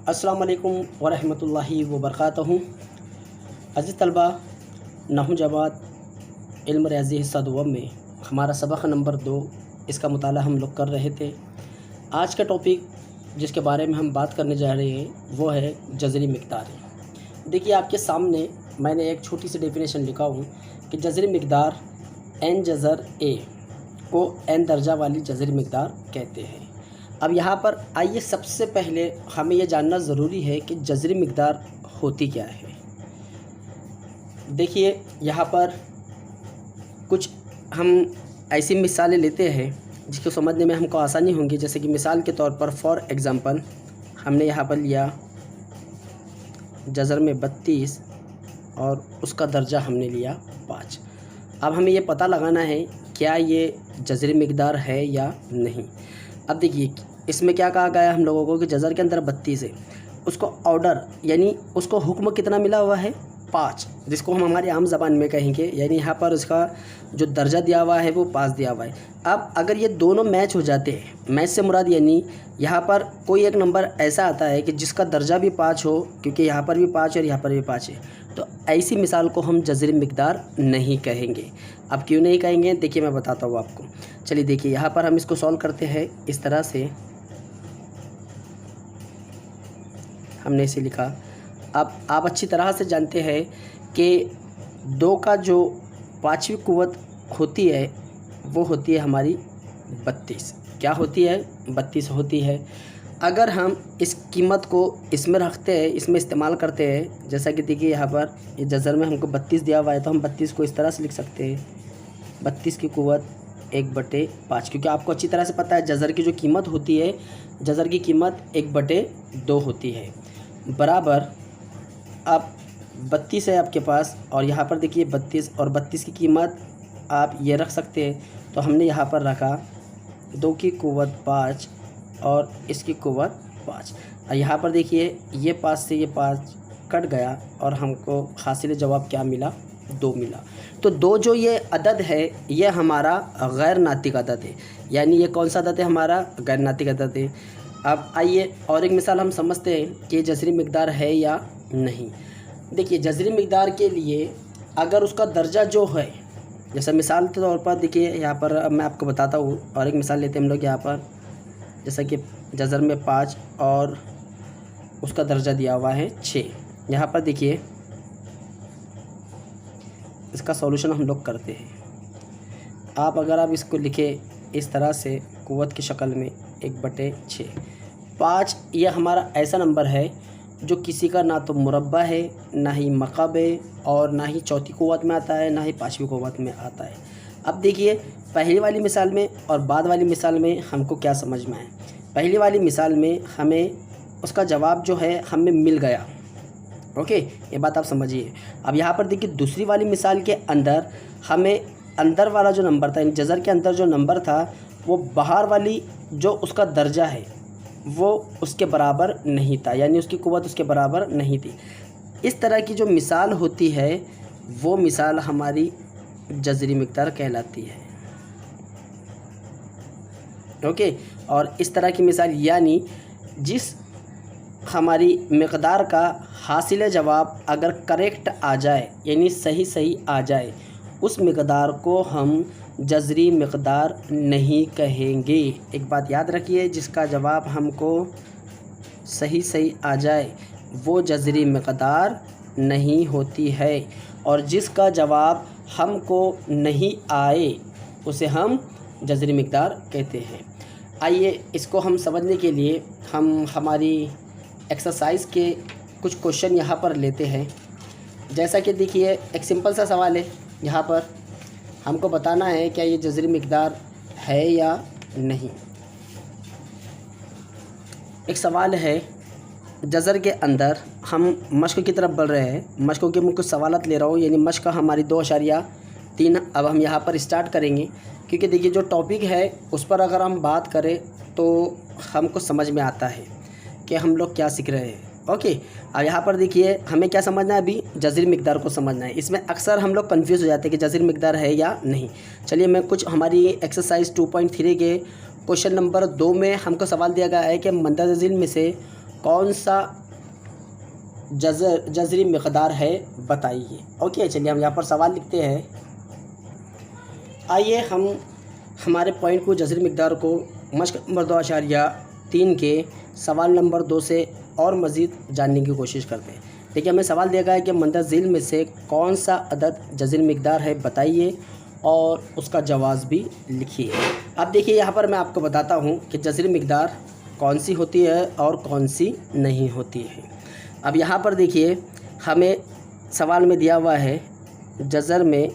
अस्सलाम वालेकुम वरहमतुल्लाहि वबरकातुहू। अज़ीज़ तलबा, नहू जमात इल्म रियाज़ी हिस्सा दुआम में हमारा सबक नंबर 2 इसका मुताला हम लोग कर रहे थे। आज का टॉपिक जिसके बारे में हम बात करने जा रहे हैं वो है जज़री मिक़दार। देखिए, आपके सामने मैंने एक छोटी सी डेफिनेशन लिखा हूँ कि जज़री मिक़दार n जज़र a को n दर्जा वाली जज़री मिक़दार कहते हैं। अब यहाँ पर आइए, सबसे पहले हमें यह जानना ज़रूरी है कि जज़री मिक़दार होती क्या है। देखिए, यहाँ पर कुछ हम ऐसी मिसालें लेते हैं जिसको समझने में हमको आसानी होंगी। जैसे कि मिसाल के तौर पर फॉर एग्ज़ाम्पल हमने यहाँ पर लिया जज़र में 32 और उसका दर्जा हमने लिया 5। अब हमें ये पता लगाना है क्या ये जज़री मिक़दार है या नहीं। अब देखिए, इसमें क्या कहा गया है हम लोगों को कि जज़र के अंदर 32 है, उसको ऑर्डर यानी उसको हुक्म कितना मिला हुआ है 5, जिसको हम हमारी आम ज़बान में कहेंगे, यानी यहाँ पर उसका जो दर्जा दिया हुआ है वो 5 दिया हुआ है। अब अगर ये दोनों मैच हो जाते हैं, मैच से मुराद यानी यहाँ पर कोई एक नंबर ऐसा आता है कि जिसका दर्जा भी 5 हो, क्योंकि यहाँ पर भी 5 और यहाँ पर भी 5 है, तो ऐसी मिसाल को हम जज़री मिक़दार नहीं कहेंगे। अब क्यों नहीं कहेंगे, देखिए मैं बताता हूँ आपको। चलिए देखिए, यहाँ पर हम इसको सॉल्व करते हैं। इस तरह से हमने इसे लिखा। अब आप अच्छी तरह से जानते हैं कि 2 का जो 5वीं कुव्वत होती है वो होती है हमारी 32। क्या होती है? 32 होती है। अगर हम इस कीमत को इसमें रखते हैं, इसमें इस्तेमाल करते हैं, जैसा कि देखिए यहाँ पर ये जज़र में हमको 32 दिया हुआ है, तो हम 32 को इस तरह से लिख सकते हैं 32 की कुव्वत 1/5, क्योंकि आपको अच्छी तरह से पता है जज़र की जो कीमत होती है, जज़र की कीमत 1/2 होती है, बराबर। अब 32 है आपके पास और यहाँ पर देखिए 32 और 32 की कीमत आप ये रख सकते हैं, तो हमने यहाँ पर रखा 2 की कुव्वत 5 और इसकी कुव्वत 5। और यहाँ पर देखिए ये 5 से ये 5 कट गया और हमको हासिल जवाब क्या मिला? 2 मिला। तो 2 जो ये अदद है ये हमारा गैर नातिक अदद है, यानी ये कौन सा अदद है? हमारा गैर नातिक अदद है। अब आइए और एक मिसाल हम समझते हैं कि जज़री मिक़दार है या नहीं। देखिए, जज़री मिक़दार के लिए अगर उसका दर्जा जो है, जैसा मिसाल के तौर पर देखिए यहाँ पर अब मैं आपको बताता हूँ, और एक मिसाल लेते हैं हम लोग यहाँ पर, जैसा कि जज़र में 5 और उसका दर्जा दिया हुआ है 6। यहाँ पर देखिए इसका सॉल्यूशन हम लोग करते हैं। अगर आप इसको लिखें इस तरह से कुव्वत की शक्ल में 1/6। 5 ये हमारा ऐसा नंबर है जो किसी का ना तो मुरब्बा है, ना ही मक़ब है, और ना ही चौथी कुव्वत में आता है, ना ही 5वीं कुव्वत में आता है। अब देखिए, पहली वाली मिसाल में और बाद वाली मिसाल में हमको क्या समझ में आए। पहली वाली मिसाल में हमें उसका जवाब जो है हमें मिल गया। ओके, ये बात आप समझिए। अब यहाँ पर देखिए दूसरी वाली मिसाल के अंदर हमें अंदर वाला जो नंबर था, जज़र के अंदर जो नंबर था वो बाहर वाली जो उसका दर्जा है वो उसके बराबर नहीं था, यानी उसकी कुव्वत उसके बराबर नहीं थी। इस तरह की जो मिसाल होती है वो मिसाल हमारी जज़री मिक़दार कहलाती है। ओके, और इस तरह की मिसाल यानी जिस हमारी मिक़दार का हासिल जवाब अगर करेक्ट आ जाए, यानी सही आ जाए, उस मिक़दार को हम जज़री मिक़दार नहीं कहेंगे। एक बात याद रखिए, जिसका जवाब हमको सही आ जाए वो जज़री मिक़दार नहीं होती है, और जिसका जवाब हमको नहीं आए उसे हम जज़री मिक़दार कहते हैं। आइए, इसको हम समझने के लिए हम हमारी एक्सरसाइज के कुछ क्वेश्चन यहाँ पर लेते हैं। जैसा कि देखिए, एक सिंपल सा सवाल है, यहाँ पर हमको बताना है क्या ये जज़री मिक़दार है या नहीं। एक सवाल है, जज़र के अंदर हम मश्क की तरफ बढ़ रहे हैं। मश्कों के मैं कुछ सवालत ले रहा हूँ, यानी मश्क हमारी 2.3। अब हम यहाँ पर स्टार्ट करेंगे, क्योंकि देखिए जो टॉपिक है उस पर अगर हम बात करें तो हमको समझ में आता है कि हम लोग क्या सीख रहे हैं। ओके, अब यहाँ पर देखिए हमें क्या समझना है, अभी जज़री मिक़दार को समझना है। इसमें अक्सर हम लोग कन्फ्यूज़ हो जाते हैं कि जज़री मिक़दार है या नहीं। चलिए मैं कुछ हमारी एक्सरसाइज 2.3 के क्वेश्चन नंबर 2 में हमको सवाल दिया गया है कि मंदरजिल में से कौन सा जज़री मिक़दार है बताइए। ओके, चलिए हम यहाँ पर सवाल लिखते हैं। आइए हम हमारे पॉइंट को, जज़री मिक़दार को मश्क नंबर 2.3 के सवाल नंबर 2 से और मज़ीद जानने की कोशिश करते हैं। देखिए, हमें सवाल दिया गया है कि मंदरज़िल में से कौन सा अदद जज़री मिक़दार है बताइए और उसका जवाब भी लिखिए। अब देखिए, यहाँ पर मैं आपको बताता हूँ कि जज़री मिक़दार कौन सी होती है और कौन सी नहीं होती है। अब यहाँ पर देखिए, हमें सवाल में दिया हुआ है जज़र में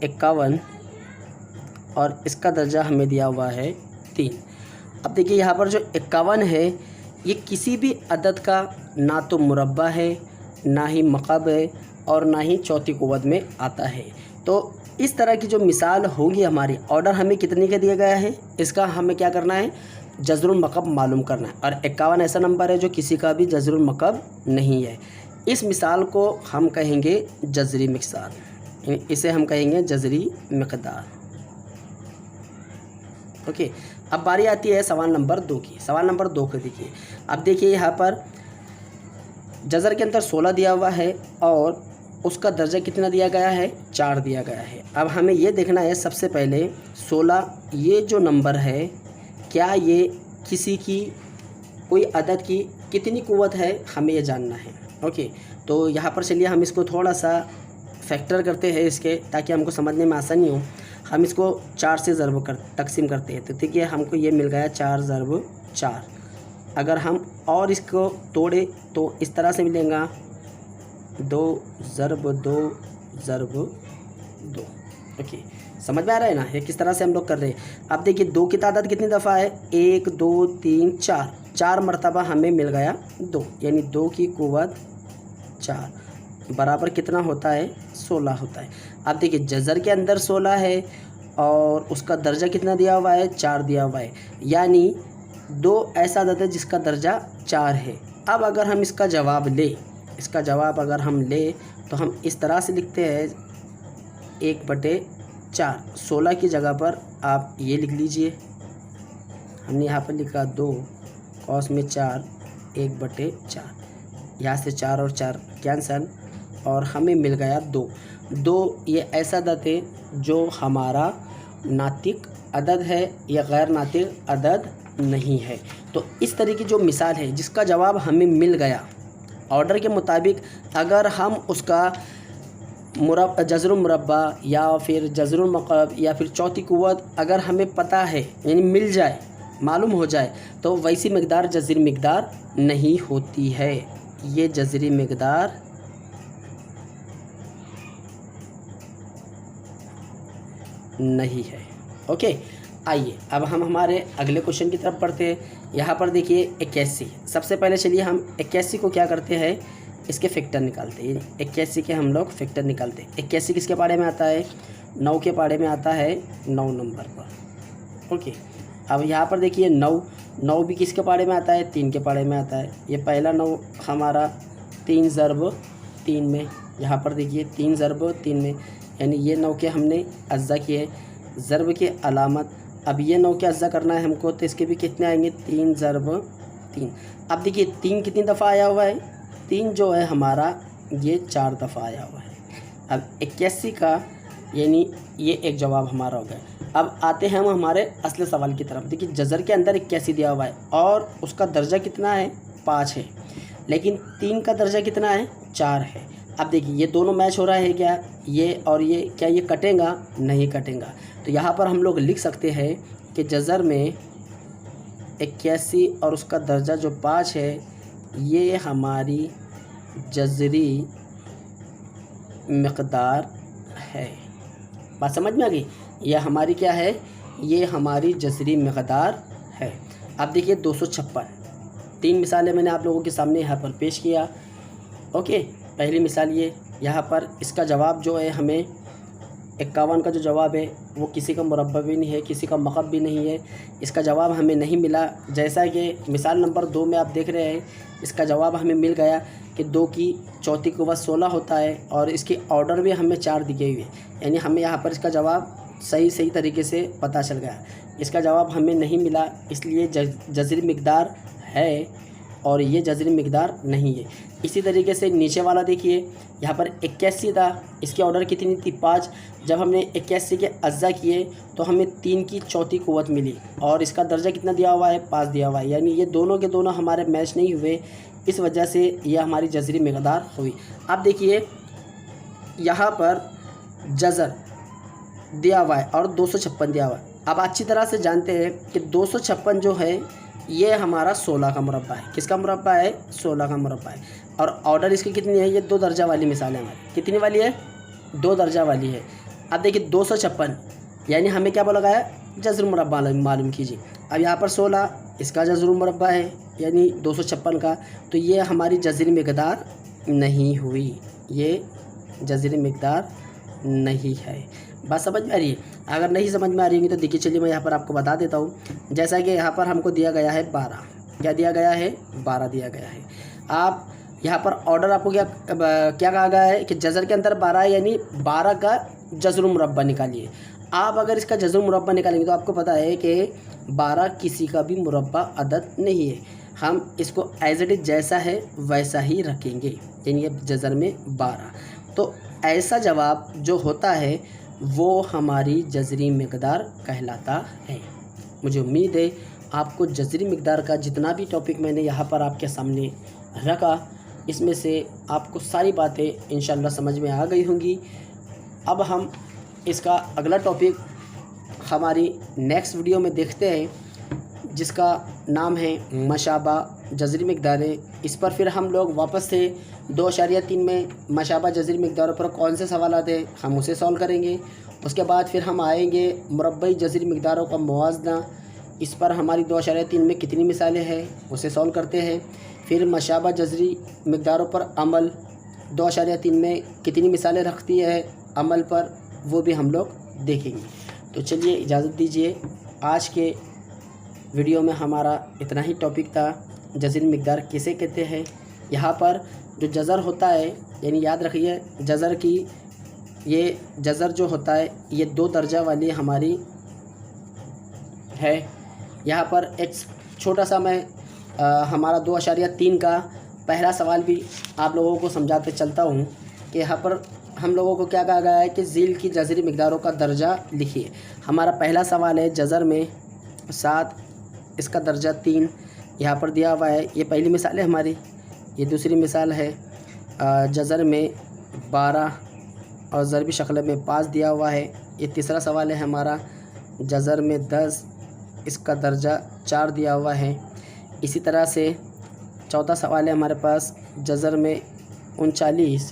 51 और इसका दर्जा हमें दिया हुआ है 3। अब देखिए, यहाँ पर जो 51 है ये किसी भी अदद का ना तो मुरब्बा है, ना ही मक़ब है और ना ही चौथी कुव्वत में आता है। तो इस तरह की जो मिसाल होगी हमारी, ऑर्डर हमें कितने का दिया गया है, इसका हमें क्या करना है, जज़रुल मक़ब मालूम करना है। और 51 ऐसा नंबर है जो किसी का भी जज़रुल मक़ब नहीं है। इस मिसाल को हम कहेंगे जज़री मिक़दार, इसे हम कहेंगे जज़री मिक़दार। ओके, अब बारी आती है सवाल नंबर 2 की। सवाल नंबर 2 को देखिए। अब देखिए, यहाँ पर जज़र के अंदर 16 दिया हुआ है और उसका दर्जा कितना दिया गया है, 4 दिया गया है। अब हमें ये देखना है सबसे पहले 16 ये जो नंबर है, क्या ये किसी की कोई अदद की कितनी कुव्वत है, हमें ये जानना है। ओके, तो यहाँ पर चलिए हम इसको थोड़ा सा फैक्टर करते हैं इसके, ताकि हमको समझने में आसानी हो। हम इसको 4 से तकसीम करते हैं। तो देखिए, हमको ये मिल गया 4 ज़रब 4। अगर हम और इसको तोड़े तो इस तरह से मिलेगा 2 ज़रब 2 ज़रब 2। ओके, समझ में आ रहा है ना ये किस तरह से हम लोग कर रहे हैं। अब देखिए, 2 की तादाद कितनी दफ़ा है, 1 2 3 4, 4 मरतबा हमें मिल गया 2, यानी 2 की कुव्वत 4 बराबर कितना होता है, 16 होता है। अब देखिए, जज़र के अंदर 16 है और उसका दर्जा कितना दिया हुआ है, 4 दिया हुआ है, यानी 2 ऐसा अदद है जिसका दर्जा 4 है। अब अगर हम इसका जवाब ले, इसका जवाब अगर हम ले तो हम इस तरह से लिखते हैं 1/4। 16 की जगह पर आप ये लिख लीजिए, हमने यहाँ पर लिखा 2 कौस में 4 1/4। यहाँ से 4 और 4 कैंसल और हमें मिल गया 2। 2 ये ऐसा अदद है जो हमारा नातिक अदद है या गैर नातिक अदद नहीं है। तो इस तरह की जो मिसाल है जिसका जवाब हमें मिल गया ऑर्डर के मुताबिक, अगर हम उसका जज़रुल मुरब्बा या फिर जज़रुल मक़ब या फिर चौथी कुव्वत अगर हमें पता है, यानी मिल जाए, मालूम हो जाए, तो वैसी मिक़दार जज़री मिक़दार नहीं होती है। ये जज़री मिक़दार नहीं है। ओके, आइए अब हम हमारे अगले क्वेश्चन की तरफ बढ़ते हैं। यहाँ पर देखिए 81। सबसे पहले चलिए हम 81 को क्या करते हैं, इसके फैक्टर निकालते हैं। 81 के हम लोग फैक्टर निकालते हैं। 81 किसके पाड़े में आता है, 9 के पाड़े में आता है, 9 नंबर पर। ओके, अब यहाँ पर देखिए 9 भी किसके पाड़े में आता है, 3 के पाड़े में आता है। ये पहला 9 हमारा 3 ज़रब 3 में, यहाँ पर देखिए 3 ज़रब 3 में, यानी ये 9 के हमने अज्जा किए, ज़रब के अलामत। अब ये 9 के अज्जा करना है हमको, तो इसके भी कितने आएंगे, 3 ज़रब 3। अब देखिए 3 कितनी दफ़ा आया हुआ है, 3 जो है हमारा ये 4 दफ़ा आया हुआ है। अब 81 का यानी ये एक जवाब हमारा हो गया। अब आते हैं हम हमारे असली सवाल की तरफ। देखिए, जज़र के अंदर 81 दिया हुआ है और उसका दर्जा कितना है, 5 है, लेकिन 3 का दर्जा कितना है, 4 है। अब देखिए, ये दोनों मैच हो रहा है क्या, ये और ये, क्या ये कटेगा, नहीं कटेगा। तो यहाँ पर हम लोग लिख सकते हैं कि जज़र में 81 और उसका दर्जा जो 5 है, ये हमारी जज़री मिक़दार है। बात समझ में आ गई, यह हमारी क्या है, ये हमारी जज़री मिक़दार है। अब देखिए 256, 3 मिसालें मैंने आप लोगों के सामने यहाँ पर पेश किया। ओके, पहली मिसाल ये, यहाँ पर इसका जवाब जो है हमें 51 का जो जवाब है वो किसी का मुरब्बा भी नहीं है, किसी का मक़ब भी नहीं है, इसका जवाब हमें नहीं मिला। जैसा कि मिसाल नंबर 2 में आप देख रहे हैं, इसका जवाब हमें मिल गया कि 2 की चौथी कुव्वत 16 होता है और इसकी ऑर्डर भी हमें 4 दिए हुए, यानी हमें यहाँ पर इसका जवाब सही तरीके से पता चल गया। इसका जवाब हमें नहीं मिला, इसलिए जज़री मिक़दार है और ये जज़री मकदार नहीं है। इसी तरीके से नीचे वाला देखिए, यहाँ पर 81 था, इसकी ऑर्डर कितनी थी 5। जब हमने 81 के अज्जा किए तो हमें 3 की चौथी क़ुव्वत मिली और इसका दर्जा कितना दिया हुआ है 5 दिया हुआ है, यानी ये दोनों के दोनों हमारे मैच नहीं हुए, इस वजह से ये हमारी जज़री मकदार हुई। अब देखिए यहाँ पर जज़र दिया हुआ है और 256 दिया हुआ है। अब अच्छी तरह से जानते हैं कि 256 जो है ये हमारा 16 का मुरब्बा है। किसका मुरब्बा है? 16 का मुरब्बा है। और ऑर्डर इसकी कितनी है? ये 2 दर्जा वाली मिसाल है हमारी। कितनी वाली है? 2 दर्जा वाली है। अब देखिए 256 यानी हमें क्या बोला गया है? जज़र मुरब्बा मालूम कीजिए। अब यहाँ पर 16 इसका जज़र मुरब्बा है यानी 256 का, तो ये हमारी जज़री मकदार नहीं हुई, ये जज़री मकदार नहीं है। बात समझ में आ रही है? अगर नहीं समझ में आ रही होगी तो देखिए, चलिए मैं यहाँ पर आपको बता देता हूँ। जैसा कि यहाँ पर हमको दिया गया है 12, क्या दिया गया है? 12 दिया गया है। आप यहाँ पर ऑर्डर आपको क्या कहा गया है कि जज़र के अंदर 12 यानी 12 का जज़र मुरब्बा निकालिए। आप अगर इसका जज़र मुरब्बा निकालेंगे तो आपको पता है कि 12 किसी का भी मुरब्बा अदद नहीं है, हम इसको एज इट इज़ जैसा है वैसा ही रखेंगे, यानी जज़र में 12। तो ऐसा जवाब जो होता है वो हमारी जज़री मकदार कहलाता है। मुझे उम्मीद है आपको जज़री मकदार का जितना भी टॉपिक मैंने यहाँ पर आपके सामने रखा, इसमें से आपको सारी बातें इंशाअल्लाह समझ में आ गई होंगी। अब हम इसका अगला टॉपिक हमारी नेक्स्ट वीडियो में देखते हैं, जिसका नाम है मशाबा जज़री मकदारें। इस पर फिर हम लोग वापस से 2.3 में मशाबा जज़री मकदारों पर कौन से सवाल आते हैं हम उसे सॉल्व करेंगे। उसके बाद फिर हम आएंगे मुरब्बई जज़री मकदारों का मुवाज़ना, इस पर हमारी 2.3 में कितनी मिसालें हैं उसे सॉल्व करते हैं। फिर मशाबा जज़री मकदारों पर अमल 2.3 में कितनी मिसालें रखती है अमल पर, वो भी हम लोग देखेंगे। तो चलिए इजाज़त दीजिए, आज के वीडियो में हमारा इतना ही टॉपिक था, जज़री मकदार किसे कहते हैं। यहाँ पर जो जज़र होता है, यानी याद रखिए जज़र की, ये जज़र जो होता है ये 2 दर्जा वाली हमारी है। यहाँ पर एक छोटा सा मैं हमारा 2.3 का पहला सवाल भी आप लोगों को समझाते चलता हूँ कि यहाँ पर हम लोगों को क्या कहा गया है कि ज़ील की जज़री मकदारों का दर्जा लिखिए। हमारा पहला सवाल है जज़र में 7, इसका दर्जा 3 यहाँ पर दिया हुआ है। ये पहली मिसाल है हमारी। ये दूसरी मिसाल है जज़र में 12 और ज़रबी शक्ल में 5 दिया हुआ है। ये तीसरा सवाल है हमारा जज़र में 10, इसका दर्जा 4 दिया हुआ है। इसी तरह से चौथा सवाल है हमारे पास जज़र में 39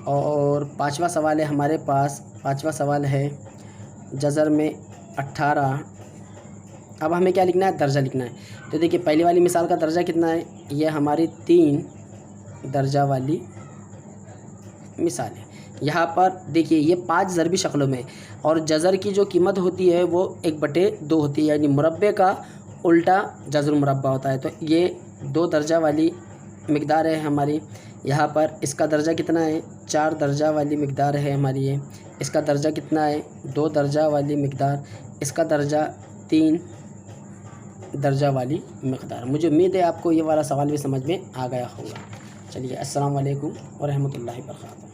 और पाँचवा सवाल है हमारे पास, पाँचवा सवाल है जज़र में 18। अब हमें क्या लिखना है? दर्जा लिखना है। तो देखिए पहली वाली मिसाल का दर्जा कितना है? ये हमारी 3 दर्जा वाली मिसाल है। यहाँ पर देखिए ये 5 ज़रबी शक्लों में, और जज़र की जो कीमत होती है वो 1/2 होती है, यानी मुरब्बे का उल्टा जज़र मुरब्बा होता है। तो ये 2 दर्जा वाली मकदार है हमारी। यहाँ पर इसका दर्जा कितना है? 4 दर्जा वाली मकदार है हमारी ये। इसका दर्जा कितना है? 2 दर्जा वाली मकदार। इसका दर्जा 3 दर्जा वाली मकदार। मुझे उम्मीद है आपको ये वाला सवाल भी समझ में आ गया होगा। चलिए, अस्सलाम वालेकुम व रहमतुल्लाहि व बरकातहू।